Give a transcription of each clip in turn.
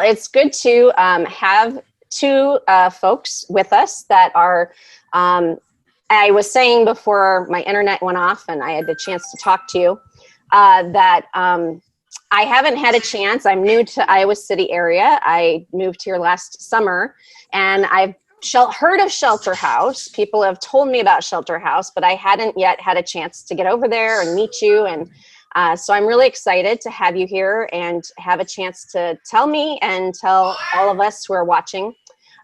it's good to have two folks with us that are, I was saying before my internet went off and I had the chance to talk to you, that I haven't had a chance. I'm new to Iowa City area. I moved here last summer, and I've heard of Shelter House. People have told me about Shelter House, but I hadn't yet had a chance to get over there and meet you. And so I'm really excited to have you here and have a chance to tell me and tell all of us who are watching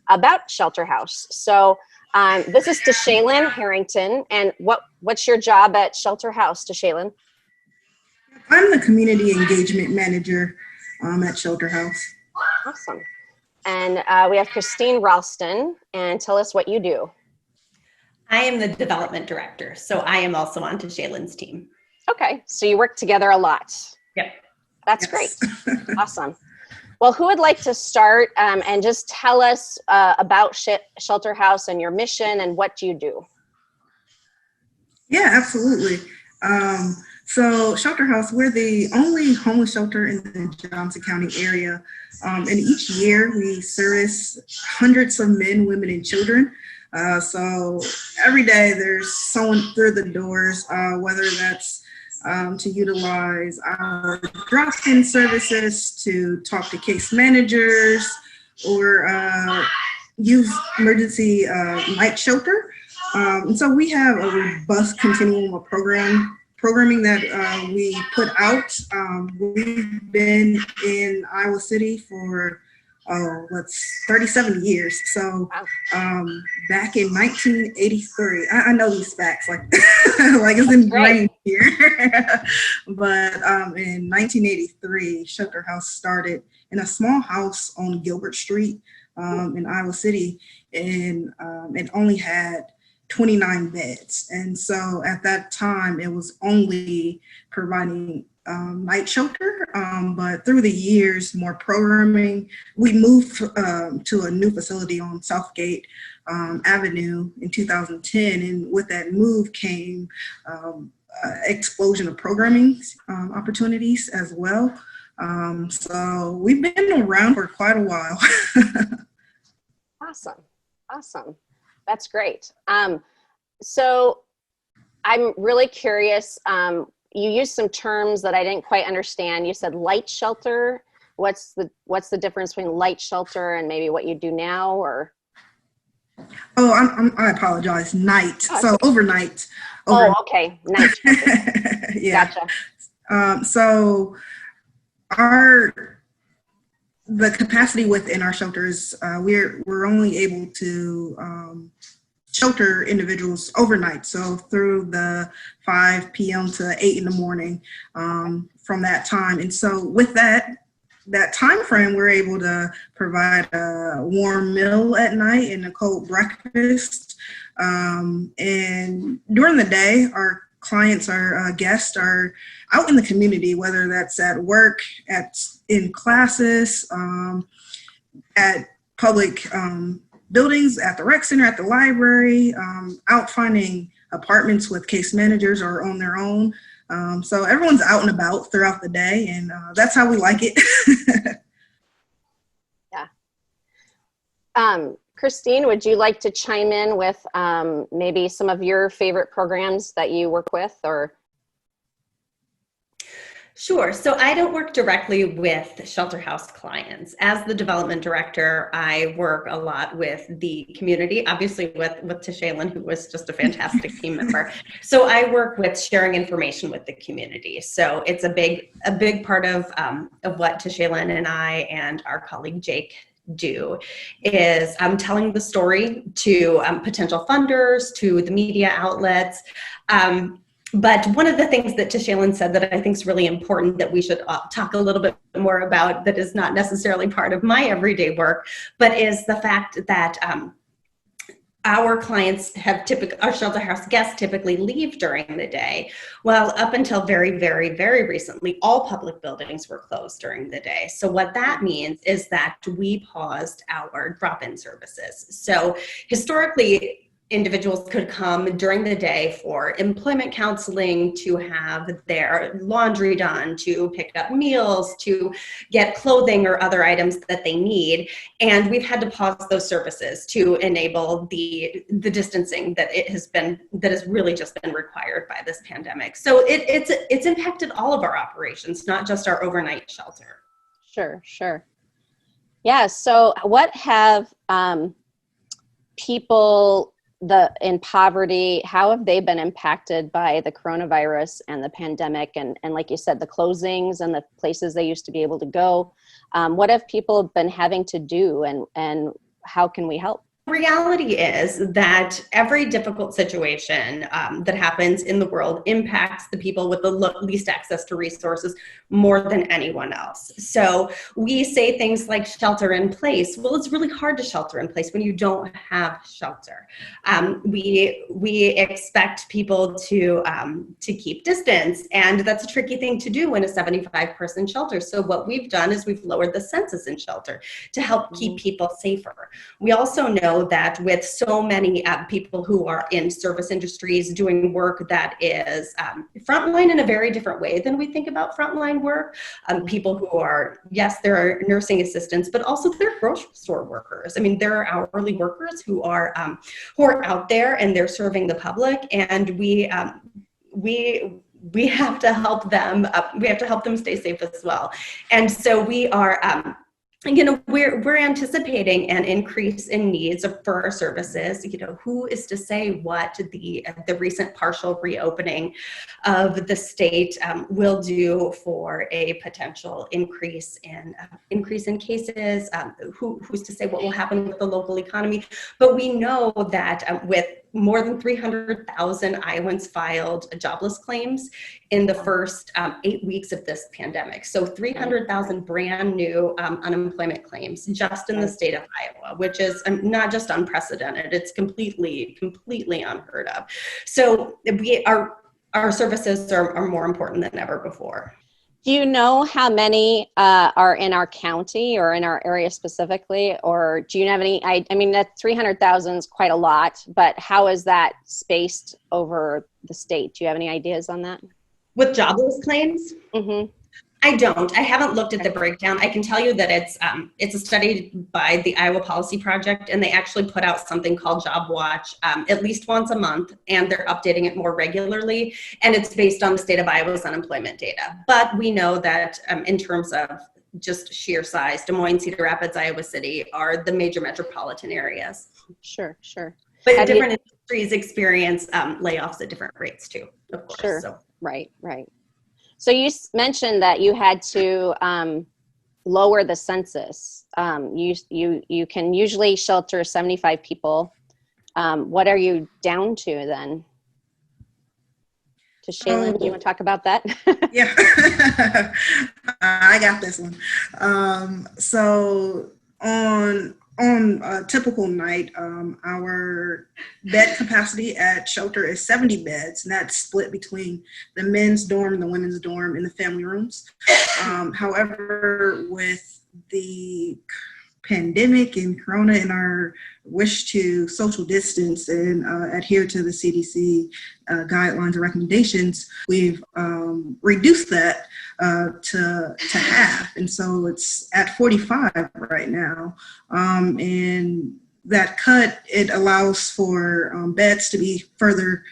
about Shelter House. So this is Tashaylin Harrington. And what's your job at Shelter House, Tashaylin? I'm the community engagement manager at Shelter House. Awesome. And we have Christine Ralston, and tell us what you do. I am the development director, so I am also on Tashaylin's team. Okay, so you work together a lot. Yep. That's great. Awesome. Well, who would like to start and just tell us about Shelter House and your mission and what you do? Yeah, absolutely. So Shelter House, we're the only homeless shelter in the Johnson County area. And each year we service hundreds of men, women, and children. So every day there's someone through the doors, whether that's to utilize our drop-in services, to talk to case managers, or use emergency night shelter. And so we have a robust continuum of programming that we put out. We've been in Iowa City for 37 years. So back in 1983, I know these facts like like it's ingrained here. But in 1983, Shelter House started in a small house on Gilbert Street in Iowa City, and it only had 29 beds. And so at that time, it was only providing night shelter, but through the years, more programming. We moved to a new facility on Southgate Avenue in 2010, and with that move came explosion of programming opportunities as well. So we've been around for quite a while. Awesome. That's great. So I'm really curious. You used some terms that I didn't quite understand. You said light shelter. What's the difference between light shelter and maybe what you do now? Or I apologize. Night. So okay. Overnight. Okay. Night shelter. Yeah. Gotcha. So the capacity within our shelters, we're only able to shelter individuals overnight. So through the 5 p.m. to 8 in the morning from that time. And so with that time frame, we're able to provide a warm meal at night and a cold breakfast. And during the day, our clients, our guests are out in the community, whether that's at work, in classes, at public buildings, at the rec center, at the library, out finding apartments with case managers or on their own. So everyone's out and about throughout the day, and that's how we like it. Yeah. Christine, would you like to chime in with maybe some of your favorite programs that you work with, or? Sure. So I don't work directly with Shelter House clients. As the development director, I work a lot with the community, obviously with Tashaylin, who was just a fantastic team member. So I work with sharing information with the community. So it's a big part of what Tashaylin and I and our colleague Jake do is telling the story to potential funders, to the media outlets. But one of the things that Tashaylin said that I think is really important that we should talk a little bit more about, that is not necessarily part of my everyday work, but is the fact that our clients our Shelter House guests typically leave during the day. Well, up until very, very, very recently, all public buildings were closed during the day. So what that means is that we paused our drop-in services. So historically, individuals could come during the day for employment counseling, to have their laundry done, to pick up meals, to get clothing or other items that they need. And we've had to pause those services to enable the distancing that has really just been required by this pandemic. So it's impacted all of our operations, not just our overnight shelter. Sure. Yeah. So what have people in poverty, how have they been impacted by the coronavirus and the pandemic? And like you said, the closings and the places they used to be able to go. What have people been having to do, and how can we help? Reality is that every difficult situation that happens in the world impacts the people with the least access to resources more than anyone else. So we say things like shelter in place. Well, it's really hard to shelter in place when you don't have shelter. We expect people to keep distance, and that's a tricky thing to do in a 75-person shelter. So what we've done is we've lowered the census in shelter to help keep people safer. We also know that with so many people who are in service industries doing work that is frontline in a very different way than we think about frontline work, people who are, yes, there are nursing assistants, but also they're grocery store workers. I mean, there are hourly workers who are out there and they're serving the public, and we have to help them. We have to help them stay safe as well. And so we are. We're anticipating an increase in needs for our services. Who is to say what the recent partial reopening of the state will do for a potential increase in cases? Who's to say what will happen with the local economy? But we know that with more than 300,000 Iowans filed jobless claims in the first 8 weeks of this pandemic. So 300,000 brand new unemployment claims just in the state of Iowa, which is not just unprecedented, it's completely unheard of. So our services are more important than ever before. Do you know how many are in our county or in our area specifically? Or do you have any, I mean, that 300,000 is quite a lot, but how is that spaced over the state? Do you have any ideas on that? With jobless claims? Mm-hmm. I don't. I haven't looked at the breakdown. I can tell you that it's a study by the Iowa Policy Project, and they actually put out something called Job Watch at least once a month, and they're updating it more regularly, and it's based on the state of Iowa's unemployment data. But we know that in terms of just sheer size, Des Moines, Cedar Rapids, Iowa City are the major metropolitan areas. Sure. But different industries experience layoffs at different rates too, of course. Sure. So. Right. So you mentioned that you had to lower the census. You can usually shelter 75 people. What are you down to then? To Shaylin, do you want to talk about that? Yeah, I got this one. So on a typical night, our bed capacity at shelter is 70 beds, and that's split between the men's dorm, the women's dorm, and the family rooms. However, with the pandemic and Corona and our wish to social distance and adhere to the CDC guidelines and recommendations, we've reduced that to half. And so it's at 45 right now. And that cut, it allows for beds to be further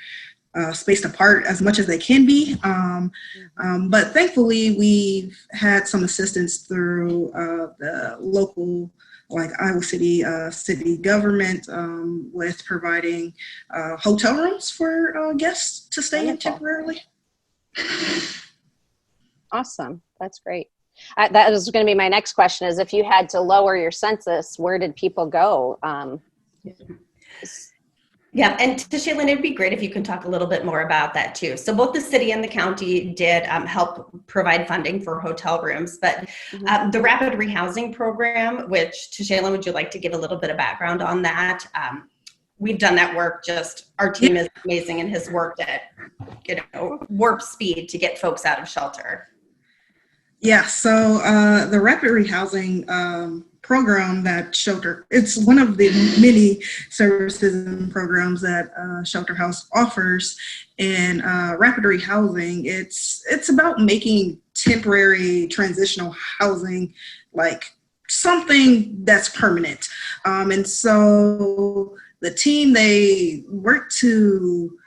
spaced apart as much as they can be. But thankfully, we've had some assistance through the local, like Iowa City city government, with providing hotel rooms for guests to stay in temporarily. Awesome. That's great. That was going to be my next question, is if you had to lower your census, where did people go? Yeah, and to Shaylin, it'd be great if you can talk a little bit more about that too. So both the city and the county did help provide funding for hotel rooms, but the rapid rehousing program, which to Shaylin, would you like to give a little bit of background on that? We've done that work. Just our team is amazing and has worked at warp speed to get folks out of shelter. Yeah, so the rapid rehousing program that it's one of the many services and programs that Shelter House offers. And rapid rehousing, it's about making temporary transitional housing like something that's permanent. And so the team, they work to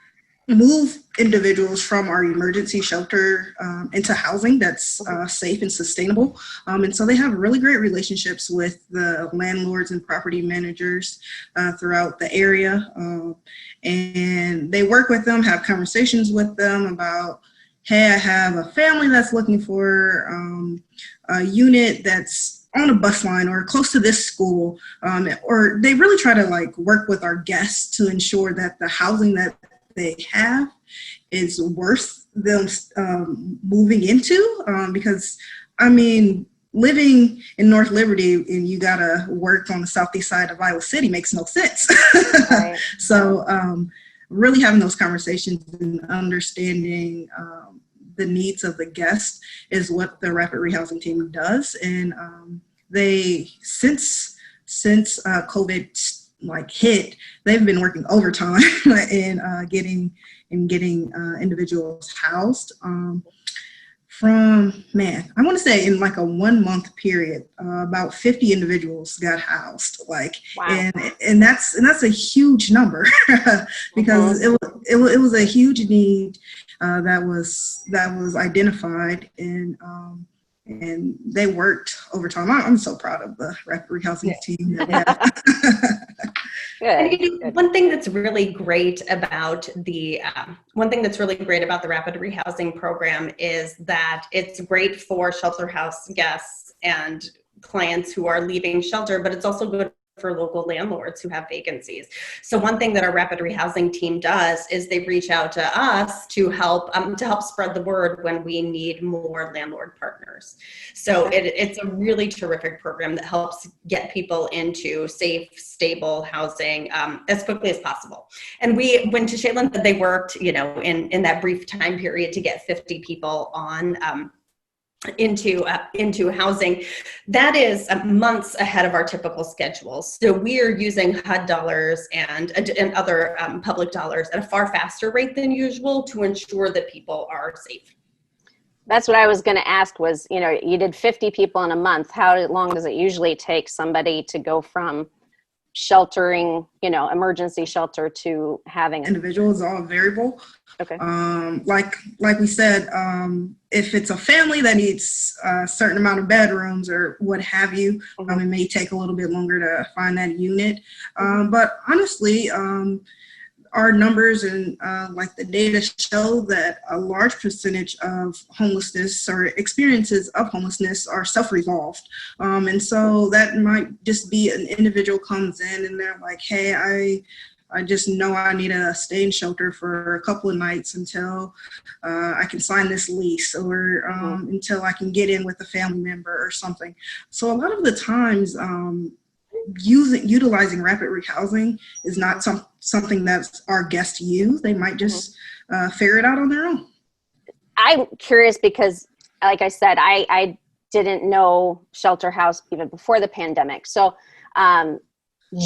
move individuals from our emergency shelter into housing that's safe and sustainable. And so they have really great relationships with the landlords and property managers throughout the area. And they work with them, have conversations with them about, hey, I have a family that's looking for a unit that's on a bus line or close to this school. Or they really try to like work with our guests to ensure that the housing that they have is worth them moving into, because I mean, living in North Liberty and you gotta work on the southeast side of Iowa City makes no sense. Right. So really having those conversations and understanding the needs of the guest is what the rapid rehousing team does. And they since COVID like hit, they've been working overtime and getting individuals housed. From, man, I want to say in like a 1 month period, about 50 individuals got housed. Like, wow. and that's a huge number because it was a huge need that was identified, and they worked overtime. I'm so proud of the rapid rehousing team that we have. And one thing that's really great about the rapid rehousing program is that it's great for shelter house guests and clients who are leaving shelter, but it's also good for local landlords who have vacancies. So one thing that our rapid rehousing team does is they reach out to us to help spread the word when we need more landlord partners. So it's a really terrific program that helps get people into safe, stable housing as quickly as possible. And when Shaylin said they worked, in that brief time period to get 50 people on into housing, that is months ahead of our typical schedule. So we are using HUD dollars and other public dollars at a far faster rate than usual to ensure that people are safe. That's what I was going to ask was, you did 50 people in a month. How long does it usually take somebody to go from sheltering, emergency shelter to having individuals? All variable. Okay. Like we said, if it's a family that needs a certain amount of bedrooms or what have you, it may take a little bit longer to find that unit. But honestly, our numbers and like the data show that a large percentage of homelessness or experiences of homelessness are self-resolved. And so that might just be an individual comes in and they're like, hey, I just know I need to stay in shelter for a couple of nights until I can sign this lease or until I can get in with a family member or something. So a lot of the times, utilizing rapid rehousing is not something that our guests use. They might just figure it out on their own. I'm curious because, like I said, I didn't know Shelter House even before the pandemic. So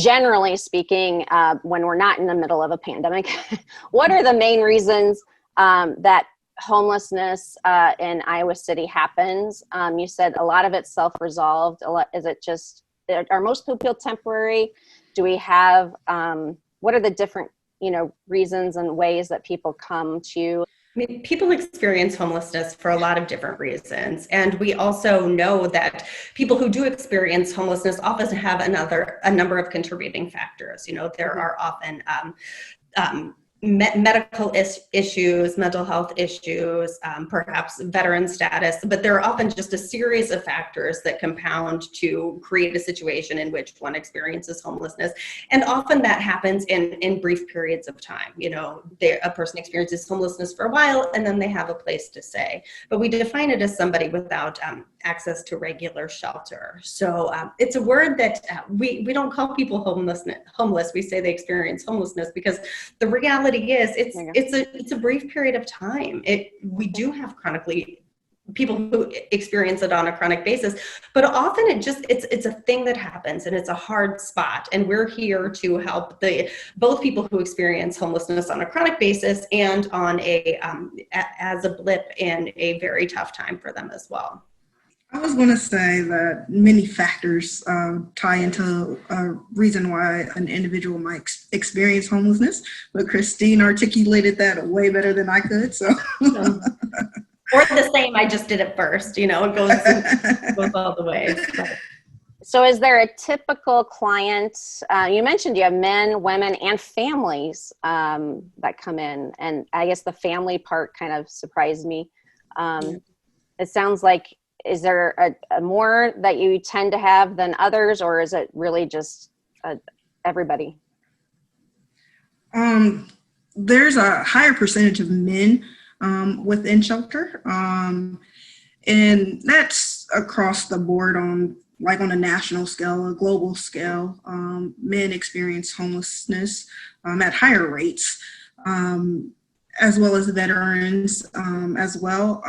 generally speaking, when we're not in the middle of a pandemic, what are the main reasons that homelessness in Iowa City happens? You said a lot of it's self-resolved. Is it just, are most people temporary? Do we have, what are the different, reasons and ways that people come to you? I mean, people experience homelessness for a lot of different reasons. And we also know that people who do experience homelessness often have a number of contributing factors. There are often medical issues, mental health issues, perhaps veteran status, but there are often just a series of factors that compound to create a situation in which one experiences homelessness. And often that happens in brief periods of time. A person experiences homelessness for a while and then they have a place to stay. But we define it as somebody without access to regular shelter. So it's a word that we don't call people homeless. We say they experience homelessness because the reality is it's a brief period of time. We do have chronically people who experience it on a chronic basis, but often it's a thing that happens and it's a hard spot. And we're here to help both people who experience homelessness on a chronic basis and on as a blip in a very tough time for them as well. I was going to say that many factors tie into a reason why an individual might experience homelessness, but Christine articulated that way better than I could. So. Or the same, I just did it first, it goes all the way. So is there a typical client, you mentioned you have men, women, and families that come in, and I guess the family part kind of surprised me. It sounds like, is there a more that you tend to have than others, or is it really just everybody? There's a higher percentage of men within shelter, and that's across the board on a national scale, a global scale. Men experience homelessness at higher rates, as well as veterans as well.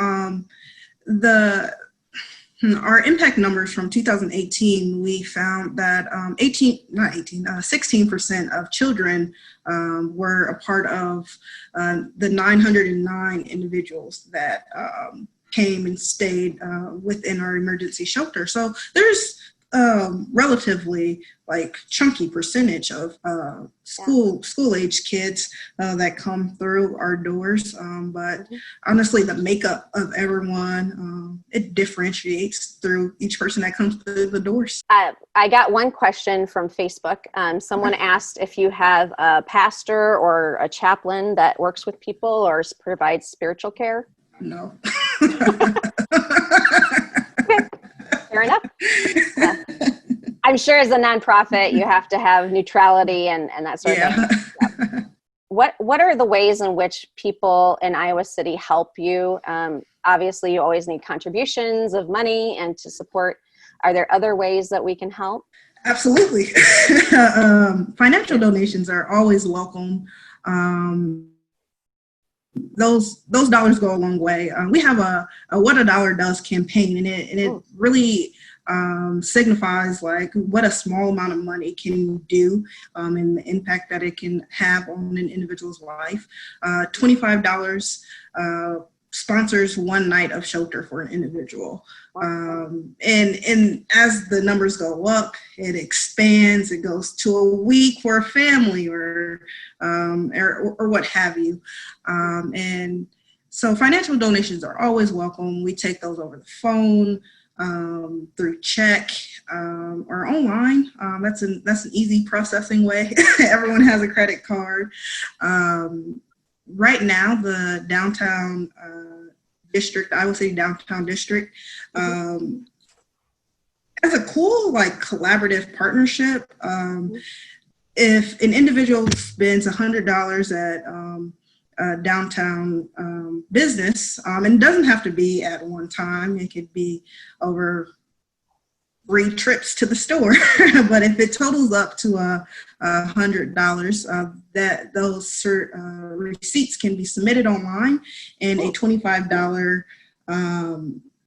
Our impact numbers from 2018, we found that 16% of children were a part of the 909 individuals that came and stayed within our emergency shelter. So there's relatively chunky percentage of school age kids that come through our doors. But honestly, the makeup of everyone, it differentiates through each person that comes through the doors. I got one question from Facebook. Someone asked if you have a pastor or a chaplain that works with people or provides spiritual care. No. Fair enough. I'm sure as a nonprofit, you have to have neutrality and that sort of thing. Yeah. What are the ways in which people in Iowa City help you? Obviously, you always need contributions of money and to support. Are there other ways that we can help? Absolutely. Financial donations are always welcome. Those dollars go a long way. We have a What a Dollar Does campaign, and it really signifies what a small amount of money can do and the impact that it can have on an individual's life. $25 sponsors one night of shelter for an individual. And as the numbers go up, it expands, it goes to a week for a family or what have you. And so financial donations are always welcome. We take those over the phone, through check, or online. That's an easy processing way. Everyone has a credit card. Right now, the downtown district, I would say downtown district, has a cool collaborative partnership. If an individual spends $100 at downtown business, and it doesn't have to be at one time, it could be over 3 trips to the store. But if it totals up to $100, that those receipts can be submitted online, and a $25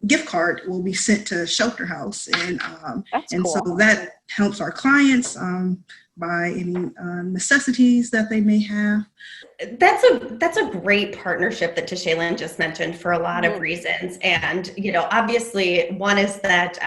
gift card will be sent to Shelter House, and cool. So that helps our clients buy any necessities that they may have. That's a great partnership that Tishaylin just mentioned for a lot of reasons. And, obviously one is that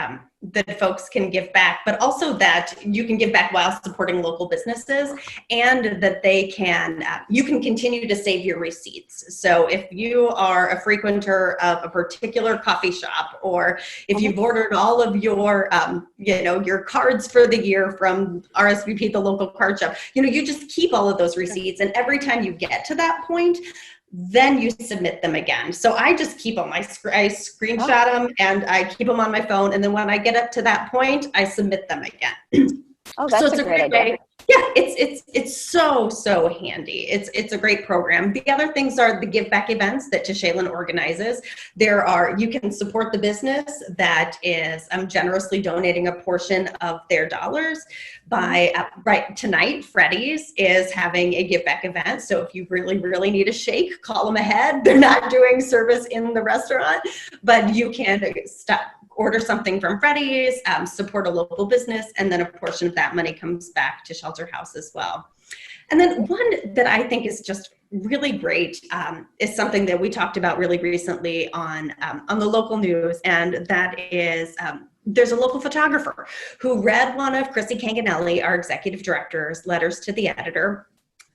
folks can give back, but also that you can give back while supporting local businesses, and that they can, you can continue to save your receipts. So if you are a frequenter of a particular coffee shop, or if you've ordered all of your, your cards for the year from RSVP, the local card shop, you just keep all of those receipts. And every time you get to that point, then you submit them again. So I just keep them. I screenshot them and I keep them on my phone. And then when I get up to that point, I submit them again. Oh, that's a great idea. Yeah, it's so handy. It's a great program. The other things are the give back events that Tishaylin organizes. You can support the business that is generously donating a portion of their dollars by right tonight. Freddy's is having a give back event. So if you really need a shake, call them ahead. They're not doing service in the restaurant, but you can order something from Freddy's, support a local business, and then a portion of that money comes back to Shelter House as well. And then one that I think is just really great is something that we talked about really recently on the local news, and that is there's a local photographer who read one of Chrissy Canganelli, our executive director's letters to the editor,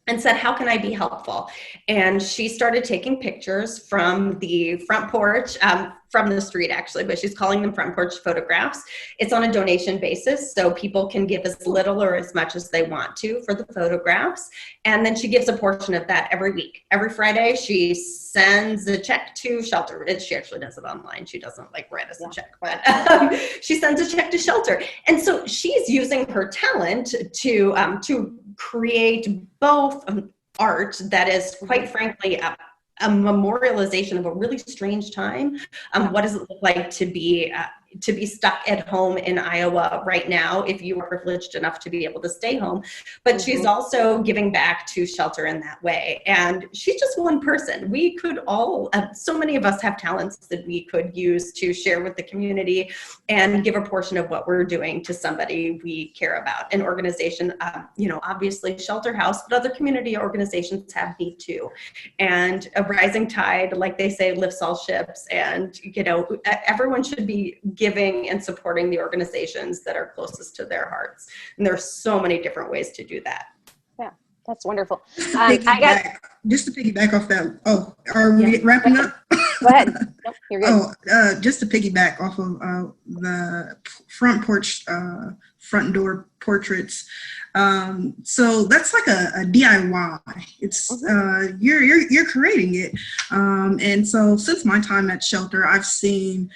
and said, how can I be helpful? And she started taking pictures from the front porch, from the street actually, but she's calling them front porch photographs. It's on a donation basis, so people can give as little or as much as they want to for the photographs. And then she gives a portion of that every week. Every Friday, she sends a check to Shelter. She actually does it online. She doesn't write us a check, but she sends a check to Shelter. And so she's using her talent to create both art that is, quite frankly, a memorialization of a really strange time. What does it look like to be stuck at home in Iowa right now, if you are privileged enough to be able to stay home? But she's also giving back to Shelter in that way. And she's just one person. We could all, so many of us have talents that we could use to share with the community and give a portion of what we're doing to somebody we care about. An organization, obviously Shelter House, but other community organizations have need too. And a rising tide, like they say, lifts all ships. And, everyone should be giving and supporting the organizations that are closest to their hearts. And there's so many different ways to do that. Yeah, that's wonderful. Just to piggyback off that. Oh, are we wrapping up? Go ahead. Nope, you're good. Just to piggyback off of the front porch, front door portraits. So that's like a DIY. It's you're creating it. And so since my time at Shelter, I've seen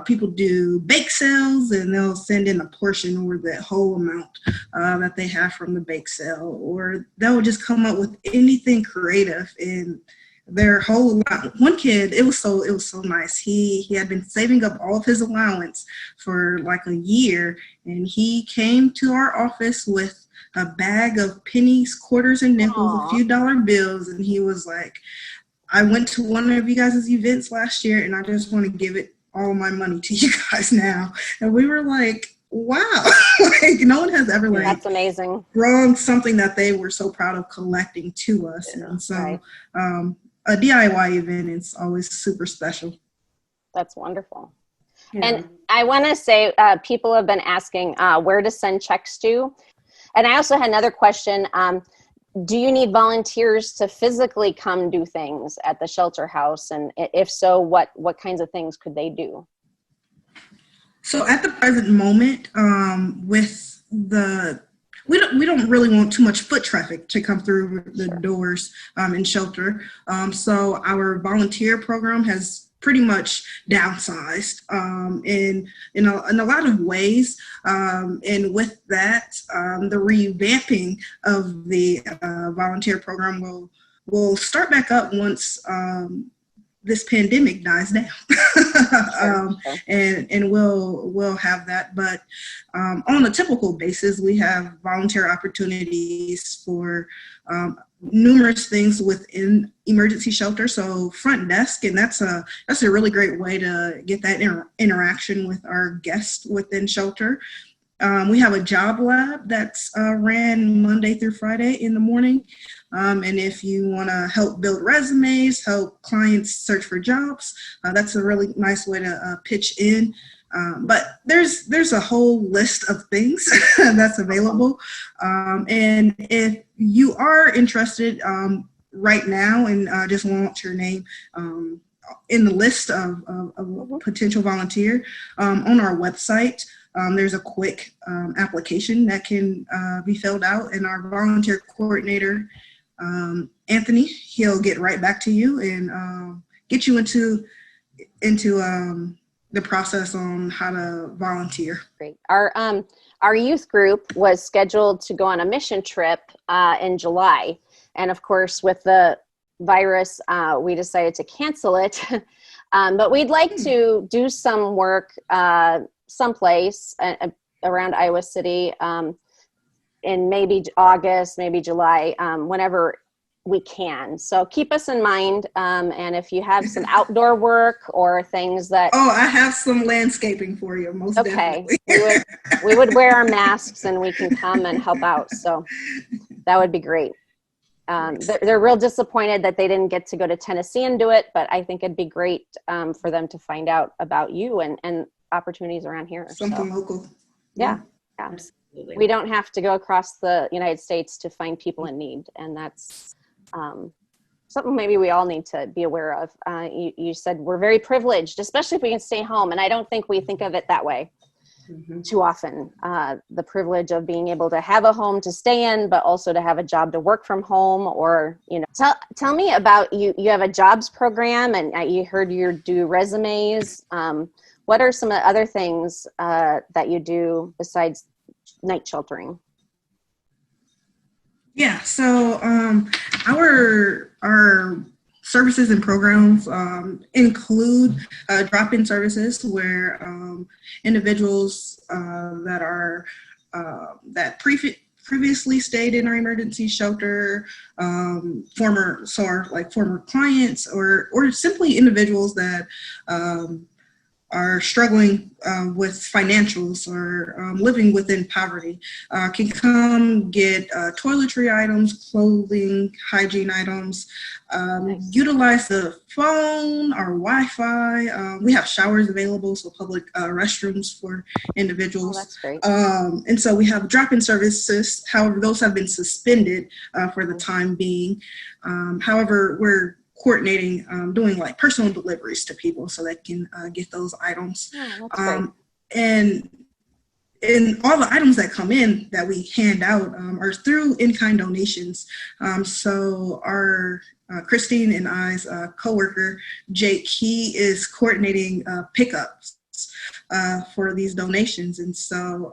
people do bake sales, and they'll send in a portion or the whole amount that they have from the bake sale, or they'll just come up with anything creative in their whole one kid. It was so nice. He had been saving up all of his allowance for like a year, and he came to our office with a bag of pennies, quarters, and nickels, a few dollar bills, and he was like, I went to one of you guys' events last year, and I just want to give it all my money to you guys now. And we were like, wow. No one has ever that's amazing. Brought something that they were so proud of collecting to us. Yeah, and so a DIY event is always super special. That's wonderful. Yeah. And I want to say, people have been asking where to send checks to. And I also had another question. Do you need volunteers to physically come do things at the Shelter House? And if so, what kinds of things could they do? So at the present moment, we don't really want too much foot traffic to come through the doors in Shelter. So our volunteer program has pretty much downsized in a lot of ways. And with that, the revamping of the volunteer program will start back up once this pandemic dies down. And we'll have that. But on a typical basis, we have volunteer opportunities for numerous things within emergency shelter. So front desk, and that's a really great way to get that interaction with our guests within shelter. We have a job lab that's ran Monday through Friday in the morning. And if you want to help build resumes, help clients search for jobs, that's a really nice way to pitch in. But there's a whole list of things that's available. And if you are interested right now and just want your name in the list of a potential volunteer, on our website, there's a quick application that can be filled out, and our volunteer coordinator, Anthony, he'll get right back to you and get you into the process on how to volunteer. Great. Our youth group was scheduled to go on a mission trip in July. And of course, with the virus, we decided to cancel it. But we'd like to do some work someplace around Iowa City in maybe August, maybe July, whenever we can. So keep us in mind. And if you have some outdoor work or things that... Oh, I have some landscaping for you, most definitely. we would wear our masks and we can come and help out. So that would be great. They're real disappointed that they didn't get to go to Tennessee and do it, but I think it'd be great for them to find out about you and opportunities around here. Something local. Yeah. Absolutely. We don't have to go across the United States to find people in need. And that's something maybe we all need to be aware of. You said we're very privileged, especially if we can stay home. And I don't think we think of it that way too often. The privilege of being able to have a home to stay in, but also to have a job to work from home, or, tell me about you. You have a jobs program, and you heard you do resumes. What are some of the other things that you do besides night sheltering? Yeah, so our services and programs include drop-in services where individuals that previously stayed in our emergency shelter, former clients, or simply individuals that are struggling with financials or living within poverty can come get toiletry items, clothing, hygiene items, utilize the phone or Wi-Fi. We have showers available, so public restrooms for individuals. Oh, that's great. And so we have drop-in services. However, those have been suspended for the time being. However, we're coordinating, doing like personal deliveries to people so they can get those items. Oh, that's great. And all the items that come in that we hand out are through in-kind donations. So our Christine and I's coworker, Jake, he is coordinating pickups for these donations. And so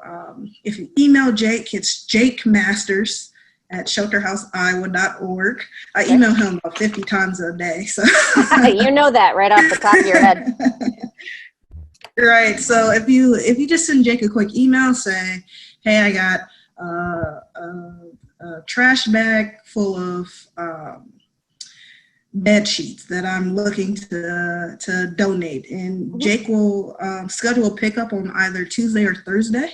if you email Jake, it's jakemasters@shelterhouseiowa.org. I email him about 50 times a day. So you know that right off the top of your head. Right. So if you just send Jake a quick email, say, hey, I got a trash bag full of bed sheets that I'm looking to donate, and Jake will schedule a pickup on either Tuesday or Thursday.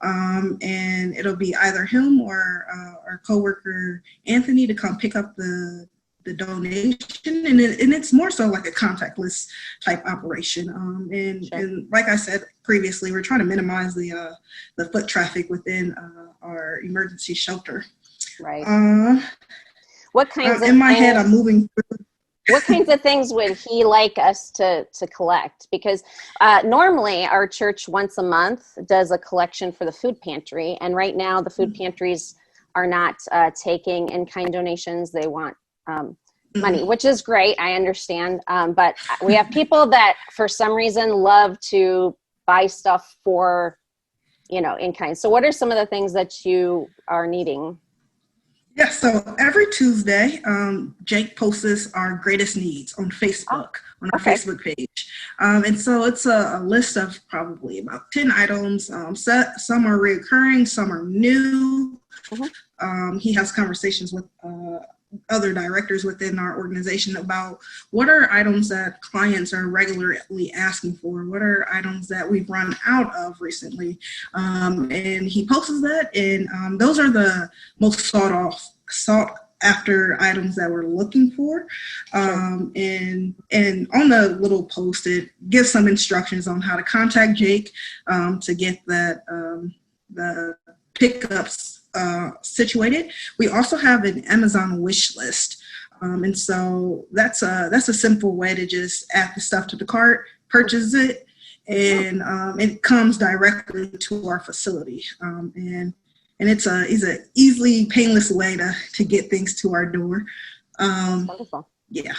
And it'll be either him or our coworker Anthony to come pick up the donation, and it's more so like a contactless type operation. And like I said previously, we're trying to minimize the foot traffic within our emergency shelter. Right. What kinds of in my things, head, I'm moving through. What kinds of things would he like us to collect? Because normally our church once a month does a collection for the food pantry. And right now the food pantries are not taking in-kind donations. They want money, which is great. I understand. But we have people that for some reason love to buy stuff for, in-kind. So what are some of the things that you are needing? Yeah, so every Tuesday, Jake posts our greatest needs on Facebook, on our Facebook page. And so it's a list of probably about 10 items. Some are recurring, some are new. He has conversations with other directors within our organization about what are items that clients are regularly asking for, what are items that we've run out of recently, and he posts that, and those are the most sought after items that we're looking for. And on the little post, it gives some instructions on how to contact Jake to get that the pickups situated. We also have an Amazon wish list. And so that's a simple way to just add the stuff to the cart, purchase it, and it comes directly to our facility. And it's a easily painless way to get things to our door. Wonderful. Yeah.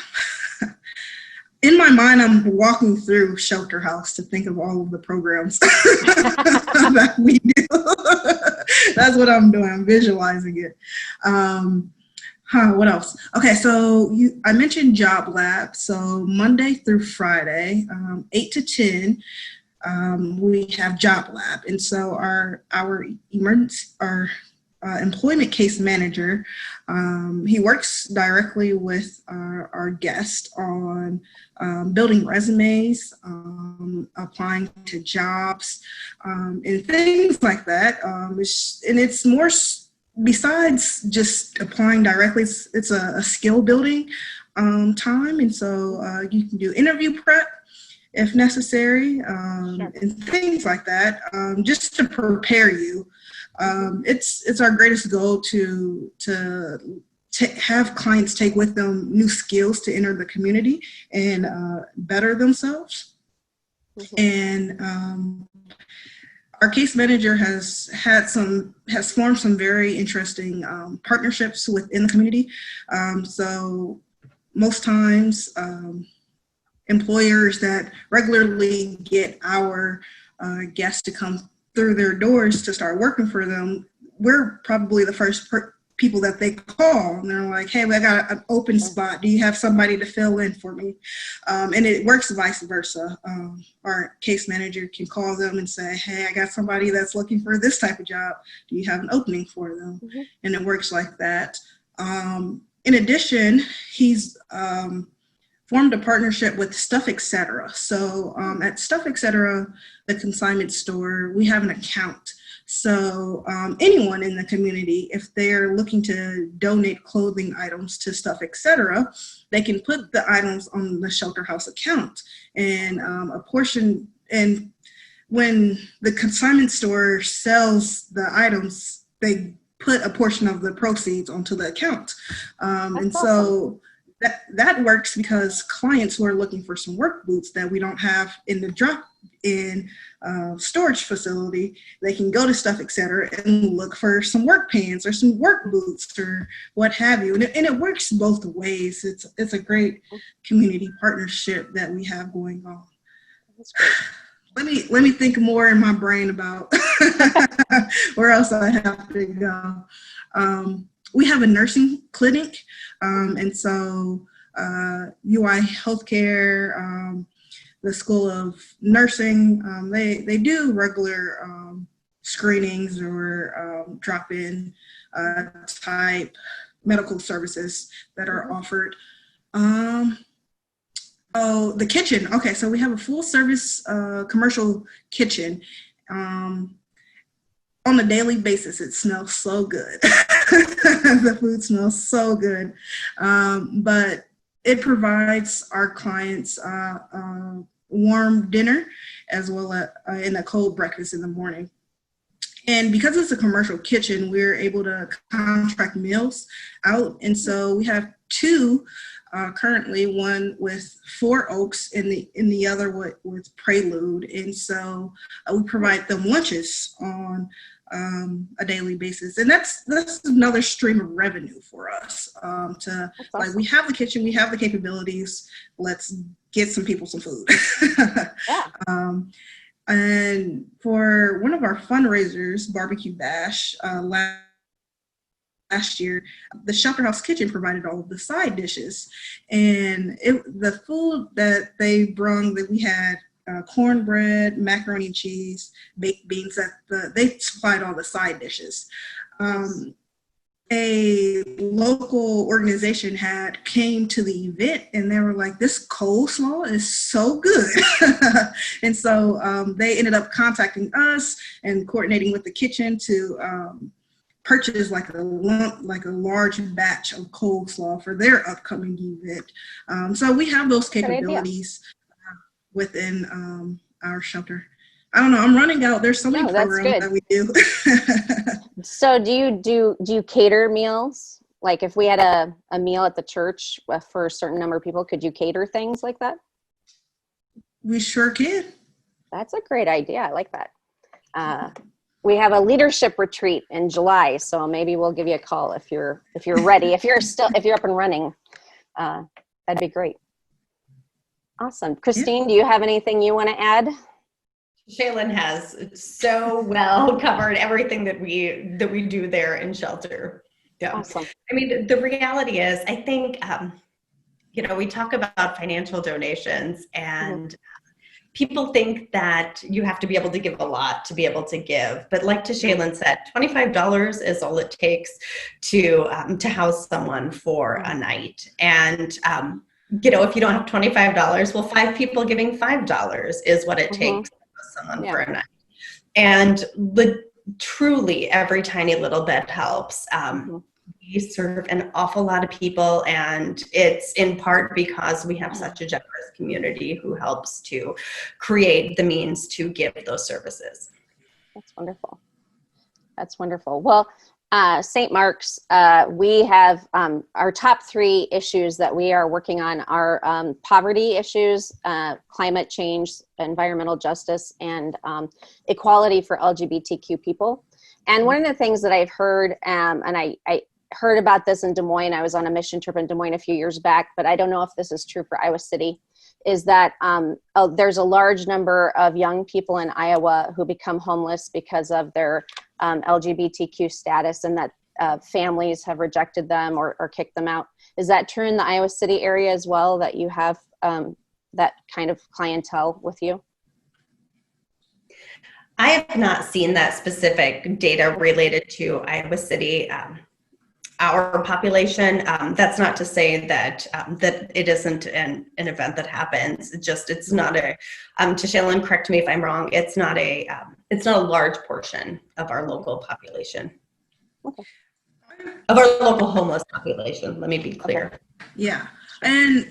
in my mind, I'm walking through Shelter House to think of all of the programs that we do. That's what I'm doing. I'm visualizing it. What else? Okay, so I mentioned Job Lab. So Monday through Friday, 8 to 10, we have Job Lab. And so our employment case manager, he works directly with our guest on building resumes, applying to jobs, and things like that. And it's more, besides just applying directly, it's a skill building time. And so you can do interview prep if necessary, Sure. and things like that, just to prepare you. It's our greatest goal to have clients take with them new skills to enter the community and better themselves. And our case manager has formed some very interesting partnerships within the community. So most times, employers that regularly get our guests to come through their doors to start working for them, we're probably the first people that they call. And they're like, hey, I got an open spot. Do you have somebody to fill in for me? And it works vice versa. Our case manager can call them and say, hey, I got somebody that's looking for this type of job. Do you have an opening for them? And it works like that. In addition, he's formed a partnership with Stuff Etc. So at Stuff Etc., the consignment store, we have an account. So anyone in the community, if they're looking to donate clothing items to Stuff Etc., they can put the items on the Shelter House account, and a portion. And when the consignment store sells the items, they put a portion of the proceeds onto the account. And so that works because clients who are looking for some work boots that we don't have in the drop-in storage facility, they can go to Stuff Etc. and look for some work pants or some work boots or what have you. And it works both ways. It's a great community partnership that we have going on. That's great. Let me think more in my brain about where else I have to go. We have a nursing clinic, and so UI Healthcare, the School of Nursing, they do regular screenings or drop-in type medical services that are offered. Oh, the kitchen. Okay, so we have a full-service commercial kitchen. On a daily basis, it smells so good. The food smells so good. But it provides our clients warm dinner as well as and a cold breakfast in the morning. And because it's a commercial kitchen, we're able to contract meals out. And so we have two currently, one with Four Oaks and the other with Prelude. And so we provide them lunches on a daily basis, and that's another stream of revenue for us. Awesome. Like, we have the kitchen, we have the capabilities. Let's get some people some food. Yeah. And for one of our fundraisers, Barbecue Bash, last year, the Shelter House Kitchen provided all of the side dishes, and the food that they brung, that we had cornbread, macaroni and cheese, baked beans, they supplied all the side dishes. A local organization came to the event, and they were like, this coleslaw is so good. And so they ended up contacting us and coordinating with the kitchen to purchase like a large batch of coleslaw for their upcoming event. So we have those capabilities within our shelter. I don't know, I'm running out. There's so many programs that we do. So do you cater meals? Like, if we had a meal at the church for a certain number of people, could you cater things like that? We sure can. That's a great idea. I like that. We have a leadership retreat in July, so maybe we'll give you a call if you're ready. If you're up and running, that'd be great. Awesome. Christine, do you have anything you want to add? Shaylin has so well covered everything that we do there in shelter. Yeah. Awesome. I mean, the reality is, I think, we talk about financial donations, and people think that you have to be able to give a lot to be able to give. But like Shaylin said, $25 is all it takes to house someone for a night. And, if you don't have $25, well, 5 people giving $5 is what it takes to house someone for a night. And truly every tiny little bit helps. We serve an awful lot of people, and it's in part because we have such a generous community who helps to create the means to give those services. That's wonderful. That's wonderful. Well, St. Mark's, we have our top 3 issues that we are working on are poverty issues, climate change, environmental justice, and equality for LGBTQ people. And one of the things that I've heard, and I heard about this in Des Moines. I was on a mission trip in Des Moines a few years back, but I don't know if this is true for Iowa City, is that there's a large number of young people in Iowa who become homeless because of their LGBTQ status, and that families have rejected them or kicked them out. Is that true in the Iowa City area as well, that you have that kind of clientele with you? I have not seen that specific data related to Iowa City. Our population, that's not to say that that it isn't an event that happens. It's not to Shaylin, correct me if I'm wrong. It's not a large portion of our local population, of our local homeless population. Let me be clear. Yeah, and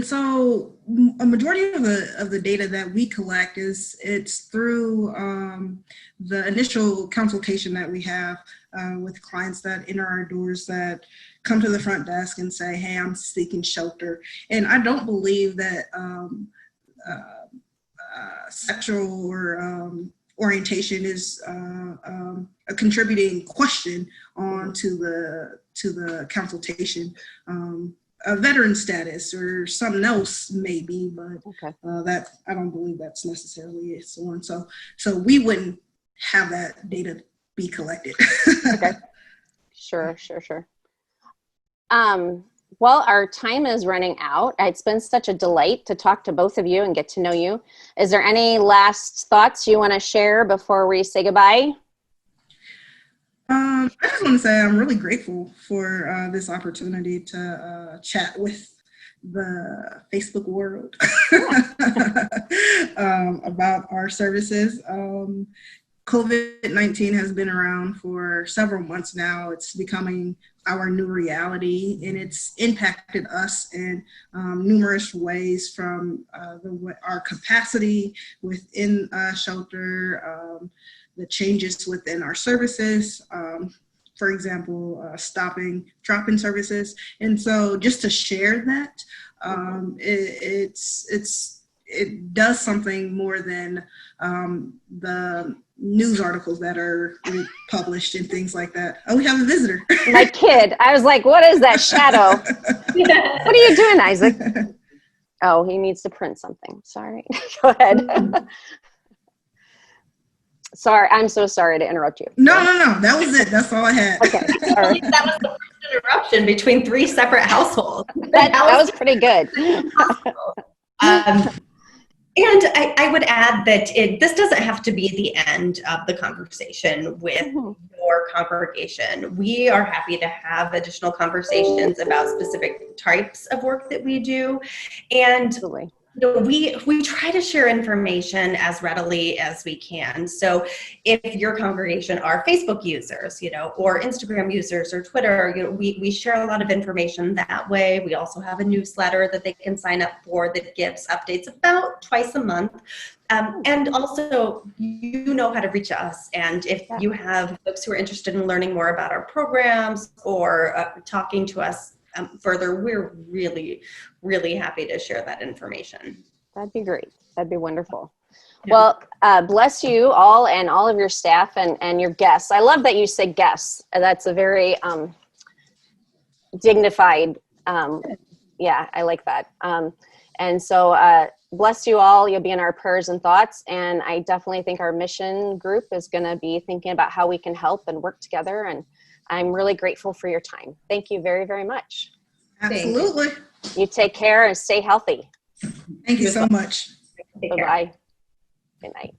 so a majority of the data that we collect it's through the initial consultation that we have with clients that enter our doors, that come to the front desk and say, hey, I'm seeking shelter. And I don't believe that sexual or orientation is a contributing question on to the consultation. A veteran status or something else maybe, but that I don't believe that's necessarily it. So we wouldn't have that data be collected. Okay. Sure. Well, our time is running out. It's been such a delight to talk to both of you and get to know you. Is there any last thoughts you want to share before we say goodbye? I just want to say I'm really grateful for this opportunity to chat with the Facebook world about our services. COVID-19 has been around for several months now. It's becoming our new reality, and it's impacted us in numerous ways, from our capacity within shelter, the changes within our services, for example, stopping drop-in services. And so just to share that, it does something more than the news articles that are published and things like that. Oh, we have a visitor. My kid. I was like, what is that shadow? What are you doing, Isaac? Oh, he needs to print something. Sorry. Go ahead. Sorry, I'm so sorry to interrupt you. No. That was it. That's all I had. Okay. All right. That was the first interruption between 3 separate households. That was pretty good. And I would add that this doesn't have to be the end of the conversation with your congregation. We are happy to have additional conversations about specific types of work that we do. And Absolutely. We try to share information as readily as we can. So if your congregation are Facebook users, or Instagram users or Twitter, we share a lot of information that way. We also have a newsletter that they can sign up for that gives updates about twice a month. And also, you know how to reach us. And if you have folks who are interested in learning more about our programs or talking to us further, we're really, really happy to share that information. That'd be great. That'd be wonderful. Yeah. Well, bless you all and all of your staff and your guests. I love that you said guests. That's a very dignified Yeah, I like that. And so bless you all. You'll be in our prayers and thoughts. And I definitely think our mission group is going to be thinking about how we can help and work together. And I'm really grateful for your time. Thank you very, very much. Absolutely. You take care and stay healthy. Thank you so much. Take care. Bye-bye. Good night.